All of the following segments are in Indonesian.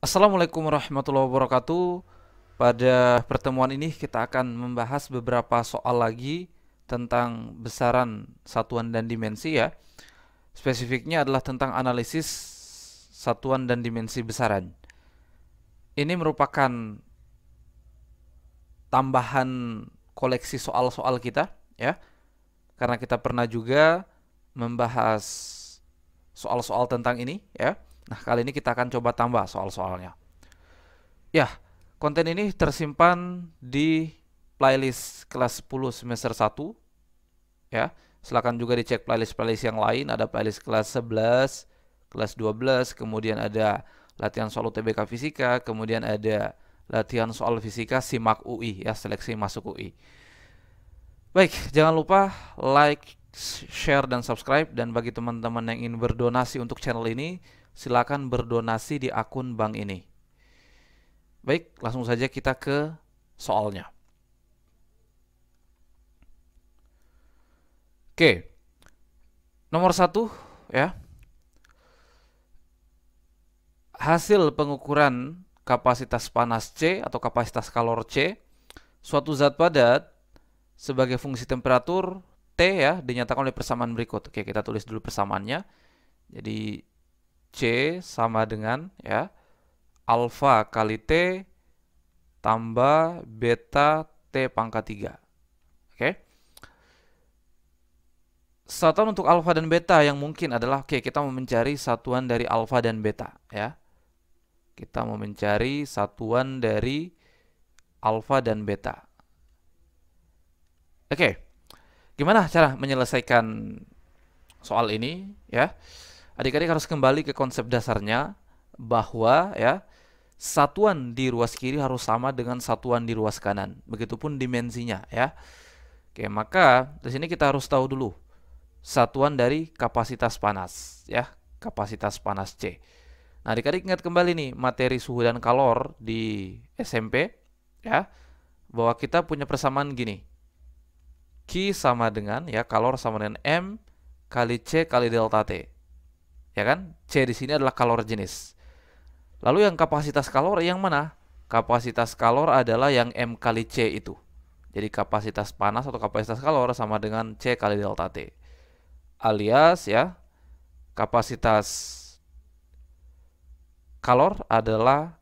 Assalamualaikum warahmatullahi wabarakatuh. Pada pertemuan ini kita akan membahas beberapa soal lagi tentang besaran satuan dan dimensi ya. Spesifiknya adalah tentang analisis satuan dan dimensi besaran. Ini merupakan tambahan koleksi soal-soal kita ya. Karena kita pernah juga membahas soal-soal tentang ini ya. Nah, kali ini kita akan coba tambah soal-soalnya. Ya, konten ini tersimpan di playlist kelas 10 semester 1 ya. Silakan juga dicek playlist-playlist yang lain, ada playlist kelas 11, kelas 12, kemudian ada latihan soal UTBK fisika, kemudian ada latihan soal fisika SIMAK UI ya, seleksi masuk UI. Baik, jangan lupa like, share dan subscribe, dan bagi teman-teman yang ingin berdonasi untuk channel ini, silakan berdonasi di akun bank ini. Baik, langsung saja kita ke soalnya. Oke, nomor 1 ya. Hasil pengukuran kapasitas panas C atau kapasitas kalor C suatu zat padat sebagai fungsi temperatur T ya dinyatakan oleh persamaan berikut. Oke, kita tulis dulu persamaannya. Jadi C sama dengan ya alfa kali T tambah beta T pangkat 3. Oke. Satuan untuk alfa dan beta yang mungkin adalah, kita mau mencari satuan dari alfa dan beta ya. Kita mau mencari satuan dari alfa dan beta. Oke. Gimana cara menyelesaikan soal ini ya? Adik-adik harus kembali ke konsep dasarnya bahwa ya satuan di ruas kiri harus sama dengan satuan di ruas kanan. Begitupun dimensinya ya. Oke, maka di sini kita harus tahu dulu satuan dari kapasitas panas ya, kapasitas panas C. Nah, adik-adik ingat kembali nih materi suhu dan kalor di SMP ya, bahwa kita punya persamaan gini. Q sama dengan ya kalor sama dengan M kali C kali delta T. Ya kan? C di sini adalah kalor jenis. Lalu yang kapasitas kalor yang mana? Kapasitas kalor adalah yang M kali C itu. Jadi kapasitas panas atau kapasitas kalor sama dengan C kali delta T. Alias ya, kapasitas kalor adalah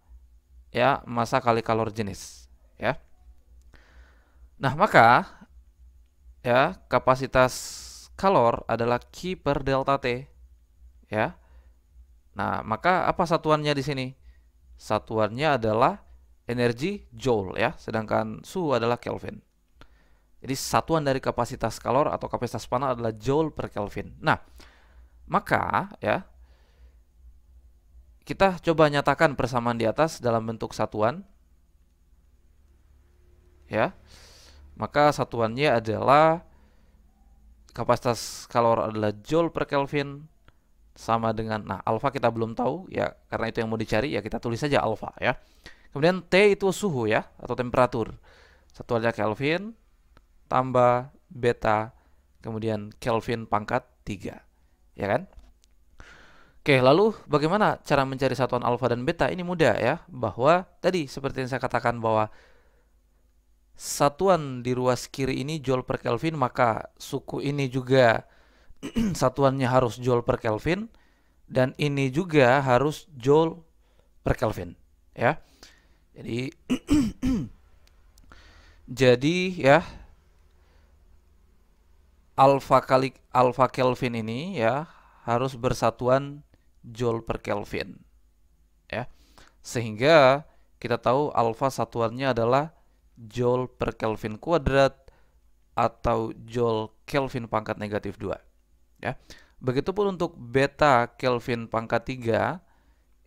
ya massa kali kalor jenis, ya. Nah, maka ya kapasitas kalor adalah Q per delta T, ya. Nah, maka apa satuannya di sini? Satuannya adalah energi joule ya, sedangkan suhu adalah Kelvin. Jadi satuan dari kapasitas kalor atau kapasitas panas adalah joule per Kelvin. Nah, maka ya kita coba nyatakan persamaan di atas dalam bentuk satuan. Ya. Maka satuannya adalah kapasitas kalor adalah joule per Kelvin sama dengan, nah alfa kita belum tahu ya, karena itu yang mau dicari ya kita tulis saja alfa ya. Kemudian T itu suhu ya atau temperatur. Satuannya Kelvin tambah beta kemudian Kelvin pangkat 3. Ya kan? Oke, lalu bagaimana cara mencari satuan alfa dan beta? Ini mudah ya, bahwa tadi seperti yang saya katakan bahwa satuan di ruas kiri ini joule per Kelvin, maka suku ini juga satuannya harus joule per Kelvin, dan ini juga harus joule per Kelvin ya. Jadi jadi ya alfa Kelvin ini ya harus bersatuan joule per Kelvin ya. Sehingga kita tahu alfa satuannya adalah joule per Kelvin kuadrat atau joule Kelvin pangkat negatif 2 ya. Begitupun untuk beta Kelvin pangkat 3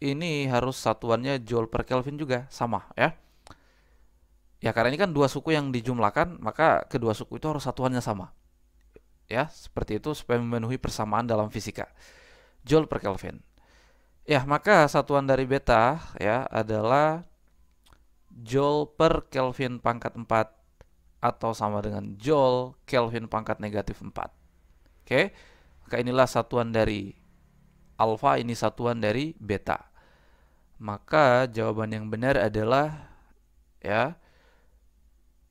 ini harus satuannya joule per Kelvin juga sama ya. Ya, karena ini kan dua suku yang dijumlahkan, maka kedua suku itu harus satuannya sama. Ya, seperti itu supaya memenuhi persamaan dalam fisika. Joule per Kelvin. Ya, maka satuan dari beta ya adalah joule per Kelvin pangkat 4 atau sama dengan joule Kelvin pangkat negatif 4. Oke. Maka inilah satuan dari alfa, ini satuan dari beta. Maka jawaban yang benar adalah ya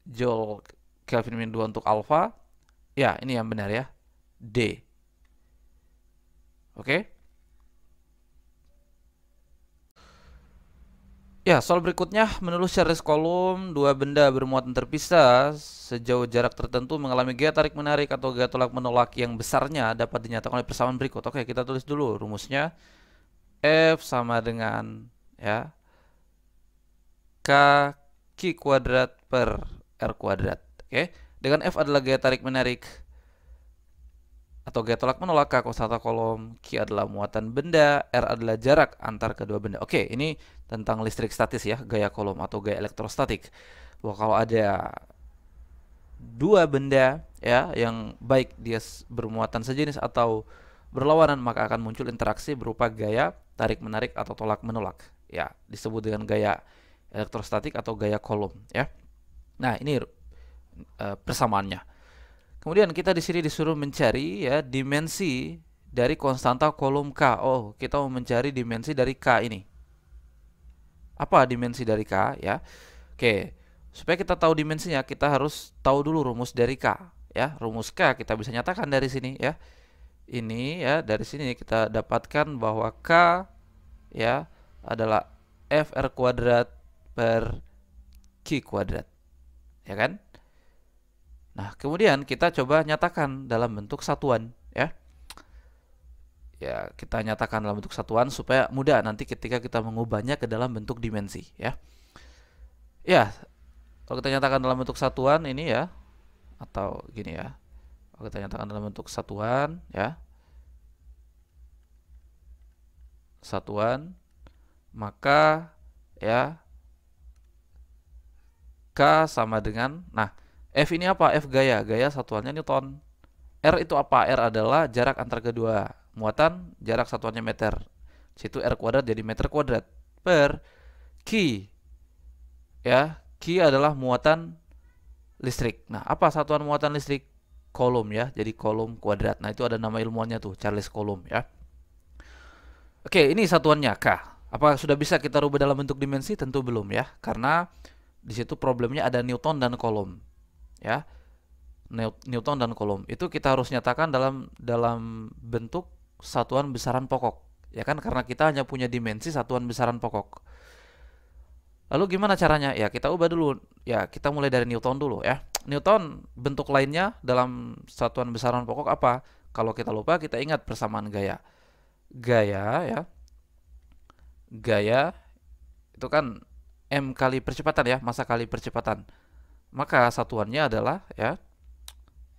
Joule Kelvin min 2 untuk alfa. Ya, ini yang benar ya. D. Oke. Ya, soal berikutnya, menurut Charles Coulomb, dua benda bermuatan terpisah sejauh jarak tertentu mengalami gaya tarik menarik atau gaya tolak menolak yang besarnya dapat dinyatakan oleh persamaan berikut. Oke, kita tulis dulu rumusnya. F sama dengan ya K Q kuadrat per R kuadrat. Oke, dengan F adalah gaya tarik menarik atau gaya tolak menolak, K kosata Coulomb, Q adalah muatan benda, R adalah jarak antar kedua benda. Oke, ini tentang listrik statis ya, gaya Coulomb atau gaya elektrostatik. Bahwa kalau ada dua benda ya yang baik dia bermuatan sejenis atau berlawanan, maka akan muncul interaksi berupa gaya tarik menarik atau tolak menolak. Ya, disebut dengan gaya elektrostatik atau gaya Coulomb ya. Nah, ini persamaannya. Kemudian kita di sini disuruh mencari ya dimensi dari konstanta Coulomb K. Oh, kita mau mencari dimensi dari K ini. Apa dimensi dari K ya? Oke, supaya kita tahu dimensinya, kita harus tahu dulu rumus dari K ya. Rumus K kita bisa nyatakan dari sini ya. Ini ya, dari sini kita dapatkan bahwa K ya adalah FR kuadrat per Q kuadrat. Ya kan? Nah, kemudian kita coba nyatakan dalam bentuk satuan ya. Ya, kita nyatakan dalam bentuk satuan supaya mudah nanti ketika kita mengubahnya ke dalam bentuk dimensi ya. Ya, kalau kita nyatakan dalam bentuk satuan ini ya, atau gini ya. Kalau kita nyatakan dalam bentuk satuan ya. Satuan, maka ya K sama dengan, nah, F ini apa? F gaya. Gaya satuannya Newton. R itu apa? R adalah jarak antar kedua muatan, jarak satuannya meter. Situ R kuadrat jadi meter kuadrat per Q. Ya, Q adalah muatan listrik. Nah, apa satuan muatan listrik? Coulomb ya. Jadi Coulomb kuadrat. Nah, itu ada nama ilmuannya tuh, Charles Coulomb ya. Oke, ini satuannya K. Apa sudah bisa kita rubah dalam bentuk dimensi? Tentu belum ya. Karena di situ problemnya ada Newton dan Coulomb. Ya. Newton dan Coulomb itu kita harus nyatakan dalam bentuk satuan besaran pokok ya kan, karena kita hanya punya dimensi satuan besaran pokok. Lalu gimana caranya? Ya kita ubah dulu ya, kita mulai dari Newton dulu ya. Newton bentuk lainnya dalam satuan besaran pokok apa? Kalau kita lupa, kita ingat persamaan gaya. Gaya itu kan M kali percepatan ya, massa kali percepatan. Maka satuannya adalah ya,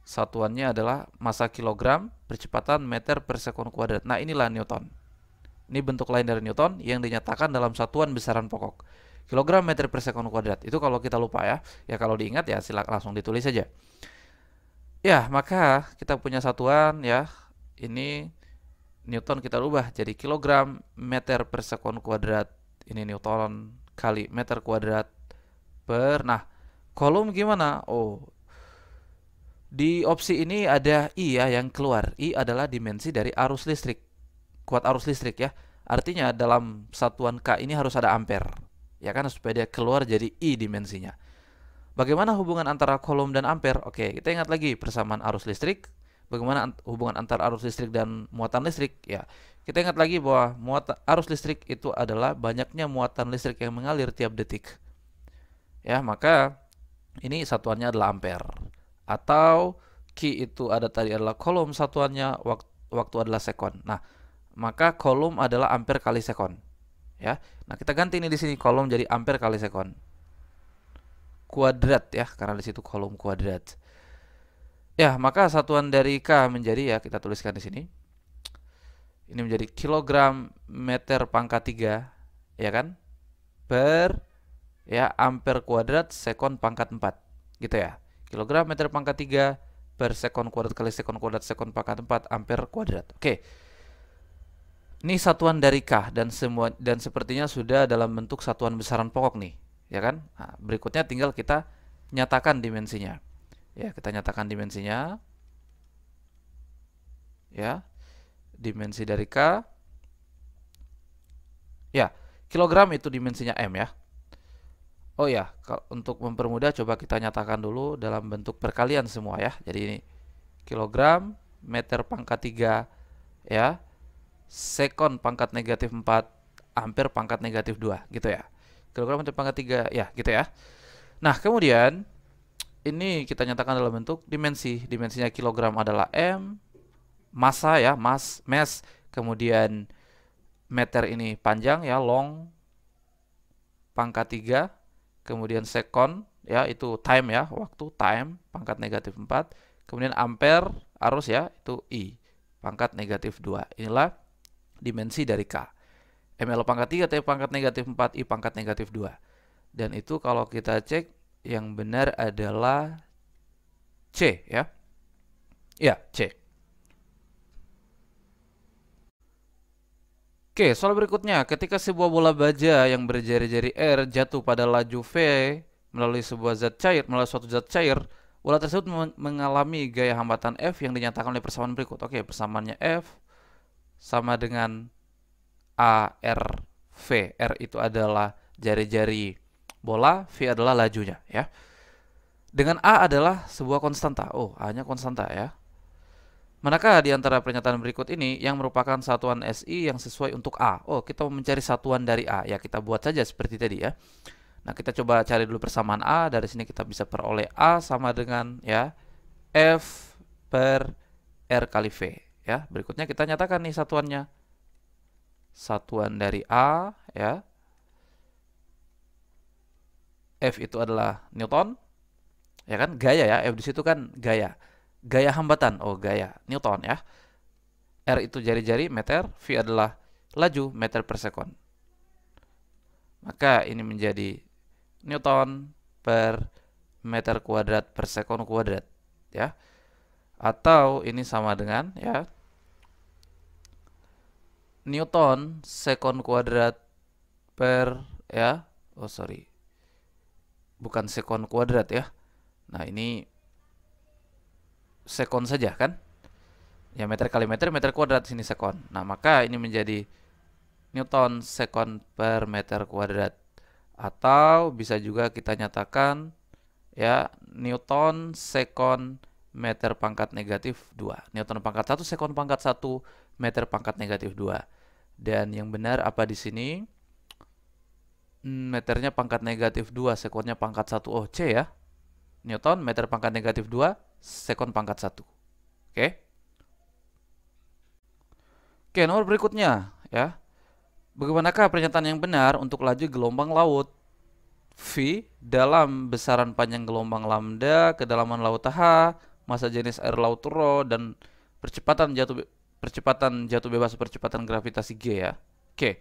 satuannya adalah massa kilogram, percepatan meter per sekon kuadrat. Nah, inilah Newton. Ini bentuk lain dari Newton yang dinyatakan dalam satuan besaran pokok. Kilogram meter per sekon kuadrat. Itu kalau kita lupa ya. Ya kalau diingat ya silakan langsung ditulis saja. Ya, maka kita punya satuan ya. Ini Newton kita rubah jadi kilogram meter per sekon kuadrat. Ini Newton kali meter kuadrat per. Nah, Coulomb gimana? Oh, di opsi ini ada I ya yang keluar. I adalah dimensi dari arus listrik. Kuat arus listrik ya. Artinya dalam satuan K ini harus ada ampere. Ya kan, supaya dia keluar jadi I dimensinya. Bagaimana hubungan antara Coulomb dan ampere? Oke, kita ingat lagi persamaan arus listrik. Bagaimana hubungan antara arus listrik dan muatan listrik? Ya, kita ingat lagi bahwa arus listrik itu adalah banyaknya muatan listrik yang mengalir tiap detik. Ya, maka ini satuannya adalah ampere. Atau Q itu ada tadi adalah Coulomb, satuannya waktu adalah sekon. Nah, maka Coulomb adalah ampere kali sekon. Ya. Nah, kita ganti ini di sini Coulomb jadi ampere kali sekon. Kuadrat ya, karena di situ Coulomb kuadrat. Ya, maka satuan dari K menjadi ya, kita tuliskan di sini. Ini menjadi kilogram meter pangkat 3, ya kan? Per ya ampere kuadrat sekon pangkat 4. Gitu ya. Kilogram meter pangkat 3 per sekon kuadrat kali sekon kuadrat sekon pangkat 4 ampere kuadrat. Oke. Ini satuan dari K dan sepertinya sudah dalam bentuk satuan besaran pokok nih, ya kan? Nah, berikutnya tinggal kita nyatakan dimensinya. Ya, kita nyatakan dimensinya. Ya. Dimensi dari K. Ya, Kilogram itu dimensinya M ya. Oh ya, untuk mempermudah coba kita nyatakan dulu dalam bentuk perkalian semua ya. Jadi ini kilogram meter pangkat 3 ya, sekon pangkat negatif 4, ampere pangkat negatif 2 gitu ya. Kilogram meter pangkat 3 ya gitu ya. Nah kemudian ini kita nyatakan dalam bentuk dimensi. Dimensinya kilogram adalah M, massa ya, mass, kemudian meter ini panjang ya, long, pangkat 3, kemudian sekon ya, itu time ya, waktu, time, pangkat negatif 4, kemudian ampere, arus ya, itu I, pangkat negatif 2. Inilah dimensi dari K. ml pangkat 3, T pangkat negatif 4, I pangkat negatif 2. Dan itu kalau kita cek, yang benar adalah C ya. Ya, C. Oke, soal berikutnya, ketika sebuah bola baja yang berjari-jari R jatuh pada laju V melalui suatu zat cair, bola tersebut mengalami gaya hambatan F yang dinyatakan oleh persamaan berikut. Oke, persamaannya F sama dengan AR V. R itu adalah jari-jari bola, V adalah lajunya ya. Dengan A adalah sebuah konstanta. Oh, A-nya konstanta ya. Manakah di antara pernyataan berikut ini yang merupakan satuan SI yang sesuai untuk A? Oh, kita mau mencari satuan dari A. Ya, kita buat saja seperti tadi ya. Nah, kita coba cari dulu persamaan A. Dari sini kita bisa peroleh A sama dengan ya F per R kali V. Ya, berikutnya kita nyatakan nih satuannya. Satuan dari A ya. F itu adalah Newton. Ya kan, gaya ya. F di situ kan gaya. Gaya hambatan, oh gaya, Newton ya. R itu jari-jari, meter, V adalah laju, meter per sekon. Maka ini menjadi Newton per meter kuadrat per sekon kuadrat ya. Atau ini sama dengan ya Newton sekon kuadrat per ya, oh sorry, bukan sekon kuadrat ya. Nah ini sekon saja kan ya, meter kali meter, meter kuadrat, sini sekon. Nah maka ini menjadi Newton sekon per meter kuadrat. Atau bisa juga kita nyatakan ya Newton sekon meter pangkat negatif 2. Newton pangkat 1 sekon pangkat 1 meter pangkat negatif 2. Dan yang benar apa di sini? Meternya pangkat negatif 2, sekonnya pangkat 1. Oh, C ya. Newton meter pangkat negatif 2, sekon pangkat 1. Oke. Oke, nomor berikutnya ya. Bagaimanakah pernyataan yang benar untuk laju gelombang laut V dalam besaran panjang gelombang lambda, kedalaman laut H, massa jenis air laut Rho, dan percepatan jatuh bebas, percepatan gravitasi G ya. Oke.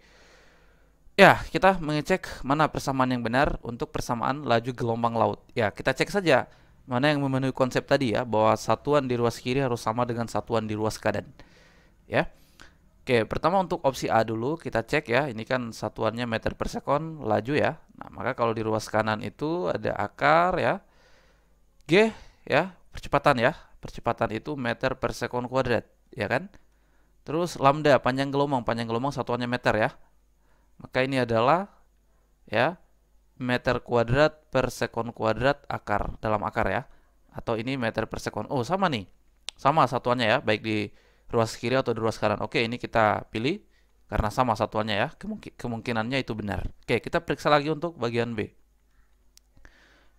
Ya, kita mengecek mana persamaan yang benar untuk persamaan laju gelombang laut. Ya, kita cek saja mana yang memenuhi konsep tadi ya, bahwa satuan di ruas kiri harus sama dengan satuan di ruas kanan. Ya. Oke, pertama untuk opsi A dulu kita cek ya. Ini kan satuannya meter per sekon laju ya. Nah, maka kalau di ruas kanan itu ada akar ya. G ya, percepatan ya. Percepatan itu meter per sekon kuadrat, ya kan? Terus lambda, panjang gelombang satuannya meter ya. Maka ini adalah ya meter kuadrat per sekon kuadrat akar, dalam akar ya. Atau ini meter per sekon. Oh, sama nih. Sama satuannya ya, baik di ruas kiri atau di ruas kanan. Oke, ini kita pilih karena sama satuannya ya. Kemungkinannya itu benar. Oke, kita periksa lagi untuk bagian B.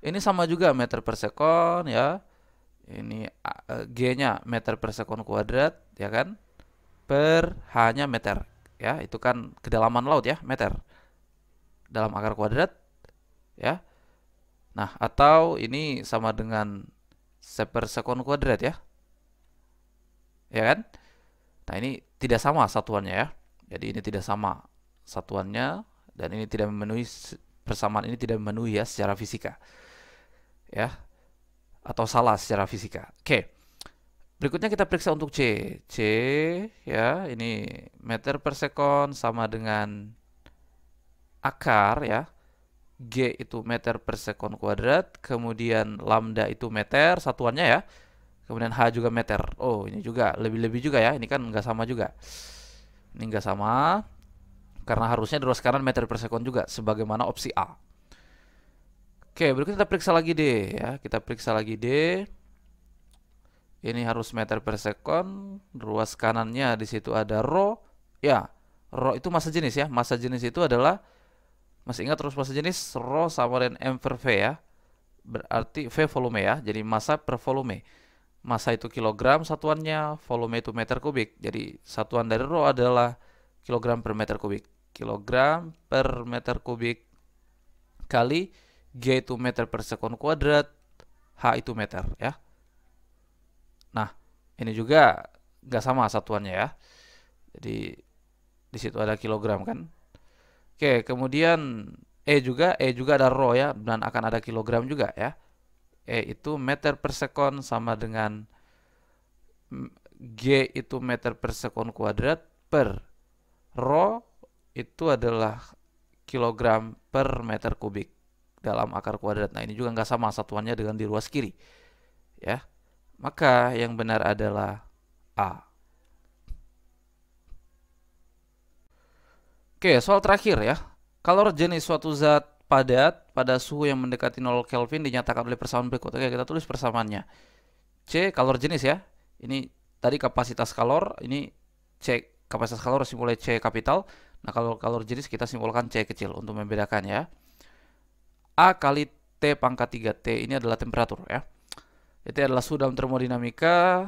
Ini sama juga meter per sekon ya. Ini G-nya meter per sekon kuadrat ya kan. Per H-nya meter. Ya, itu kan kedalaman laut ya, meter dalam akar kuadrat ya. Nah, atau ini sama dengan per sekon kuadrat ya. Ya kan? Nah, ini tidak sama satuannya ya. Jadi ini tidak sama satuannya dan ini tidak memenuhi, persamaan ini tidak memenuhi ya secara fisika. Ya. Atau salah secara fisika. Oke. Berikutnya kita periksa untuk C. C ya, ini meter per sekon sama dengan akar ya. G itu meter per sekon kuadrat, kemudian lambda itu meter satuannya ya. Kemudian H juga meter. Oh, ini juga lebih-lebih juga ya. Ini kan nggak sama juga. Ini nggak sama. Karena harusnya di ruas kanan meter per sekon juga, sebagaimana opsi A. Oke, berikut kita periksa lagi D ya. Kita periksa lagi D. Ini harus meter per sekon. Ruas kanannya di situ ada rho. Ya, rho itu massa jenis ya. Massa jenis itu adalah, masih ingat terus massa jenis, rho sama dengan M per V ya. Berarti V volume ya. Jadi massa per volume. Massa itu kilogram satuannya, volume itu meter kubik. Jadi satuan dari rho adalah kilogram per meter kubik. Kilogram per meter kubik kali G itu meter per sekon kuadrat, H itu meter ya. Nah, ini juga nggak sama satuannya ya. Jadi di situ ada kilogram kan. Oke, kemudian E juga ada rho ya, dan akan ada kilogram juga ya. E itu meter per sekon sama dengan G itu meter per sekon kuadrat per rho itu adalah kilogram per meter kubik dalam akar kuadrat. Nah, ini juga nggak sama satuannya dengan di ruas kiri ya. Maka yang benar adalah A. Oke, soal terakhir ya. Kalor jenis suatu zat padat pada suhu yang mendekati 0 Kelvin dinyatakan oleh persamaan berikut. Oke, kita tulis persamaannya. C kalor jenis ya. Ini tadi kapasitas kalor, ini C kapasitas kalor simbolnya C kapital. Nah, kalau kalor jenis kita simbolkan C kecil untuk membedakan ya. A kali T pangkat 3. T ini adalah temperatur ya. T adalah suhu dalam termodinamika.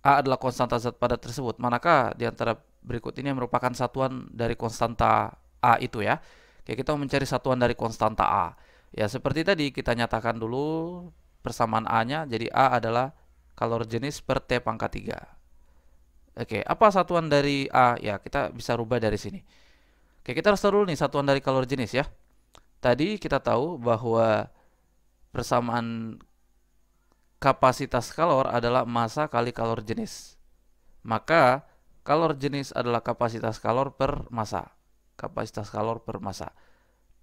A adalah konstanta zat padat tersebut. Manakah di antara berikut ini yang merupakan satuan dari konstanta A itu ya? Oke, kita mau mencari satuan dari konstanta A. Ya, seperti tadi kita nyatakan dulu persamaan A-nya. Jadi A adalah kalor jenis per T pangkat 3. Oke, apa satuan dari A? Ya, kita bisa rubah dari sini. Oke, kita harus tahu dulu nih satuan dari kalor jenis ya. Tadi kita tahu bahwa persamaan kapasitas kalor adalah massa kali kalor jenis. Maka kalor jenis adalah kapasitas kalor per massa. Kapasitas kalor per massa.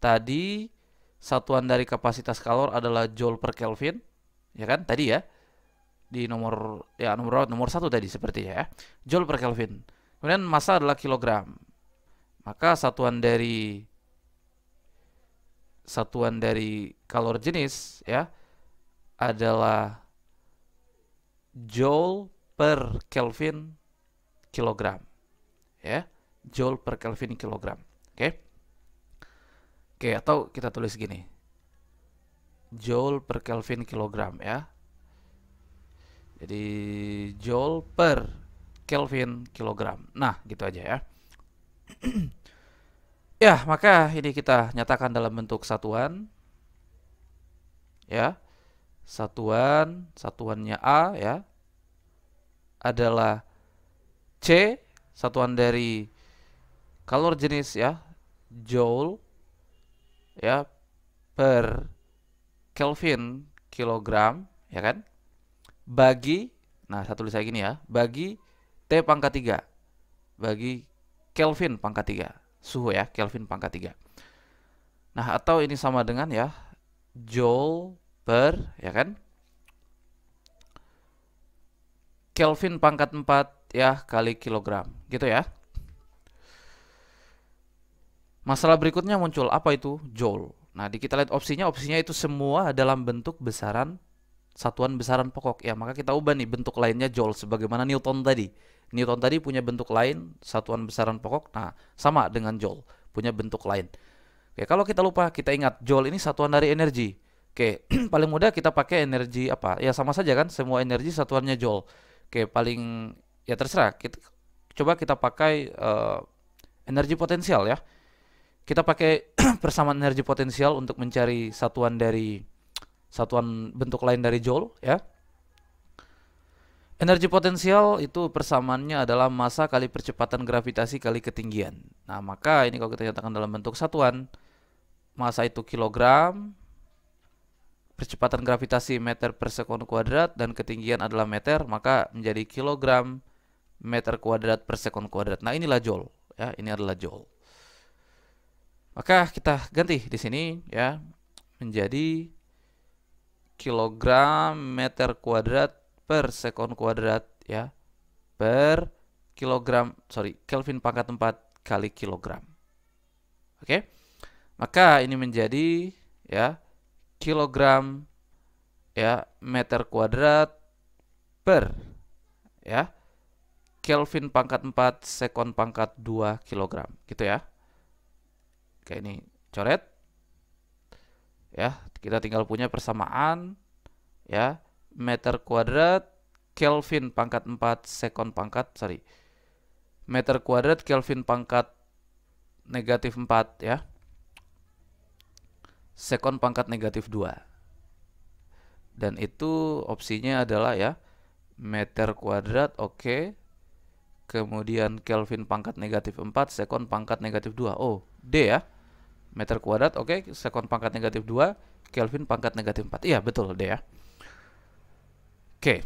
Tadi satuan dari kapasitas kalor adalah joule per Kelvin, ya kan? Tadi ya. Di nomor 1 tadi sepertinya ya. Joule per Kelvin. Kemudian massa adalah kilogram. Maka satuan kalor jenis ya adalah joule per Kelvin kilogram ya, joule per Kelvin kilogram. Oke, atau kita tulis gini, joule per Kelvin kilogram ya. Jadi joule per Kelvin kilogram. Nah, gitu aja ya. Ya, maka ini kita nyatakan dalam bentuk satuan. Ya. Satuannya A ya adalah C, satuan dari kalor jenis ya, joule ya per Kelvin kilogram ya kan? Bagi, nah saya tulis kayak gini ya, bagi T pangkat 3. Bagi Kelvin pangkat 3. Suhu ya, Kelvin pangkat 3. Nah, atau ini sama dengan ya joule per ya kan Kelvin pangkat 4 ya kali kilogram gitu ya. Masalah berikutnya muncul, apa itu joule. Nah, kita lihat opsinya itu semua dalam bentuk satuan besaran pokok ya. Maka kita ubah nih bentuk lainnya joule sebagaimana Newton tadi. Newton tadi punya bentuk lain, satuan besaran pokok. Nah, sama dengan joule, punya bentuk lain. Oke, kalau kita lupa, kita ingat joule ini satuan dari energi. Oke, paling mudah kita pakai energi apa? Ya sama saja kan, semua energi satuannya joule. Oke, paling ya terserah. Coba kita pakai energi potensial ya. Kita pakai persamaan energi potensial untuk mencari satuan bentuk lain dari joule ya. Energi potensial itu persamaannya adalah massa kali percepatan gravitasi kali ketinggian. Nah, maka ini kalau kita nyatakan dalam bentuk satuan, massa itu kilogram, percepatan gravitasi meter per sekon kuadrat, dan ketinggian adalah meter, maka menjadi kilogram meter kuadrat per sekon kuadrat. Nah, inilah joule ya, ini adalah joule. Maka kita ganti di sini ya menjadi kilogram meter kuadrat per sekon kuadrat ya per Kelvin pangkat 4 kali kilogram. Oke. Maka ini menjadi ya kilogram ya meter kuadrat per ya Kelvin pangkat 4 sekon pangkat 2 kilogram gitu ya. Oke, ini coret ya, kita tinggal punya persamaan ya, meter kuadrat Kelvin pangkat 4 sekon pangkat meter kuadrat Kelvin pangkat negatif 4 ya, sekon pangkat negatif 2. Dan itu opsinya adalah ya meter kuadrat, oke. Kemudian Kelvin pangkat negatif 4 sekon pangkat negatif 2. Oh, D ya. Meter kuadrat, oke, sekon pangkat negatif 2, Kelvin pangkat negatif 4. Iya, betul D ya. Oke.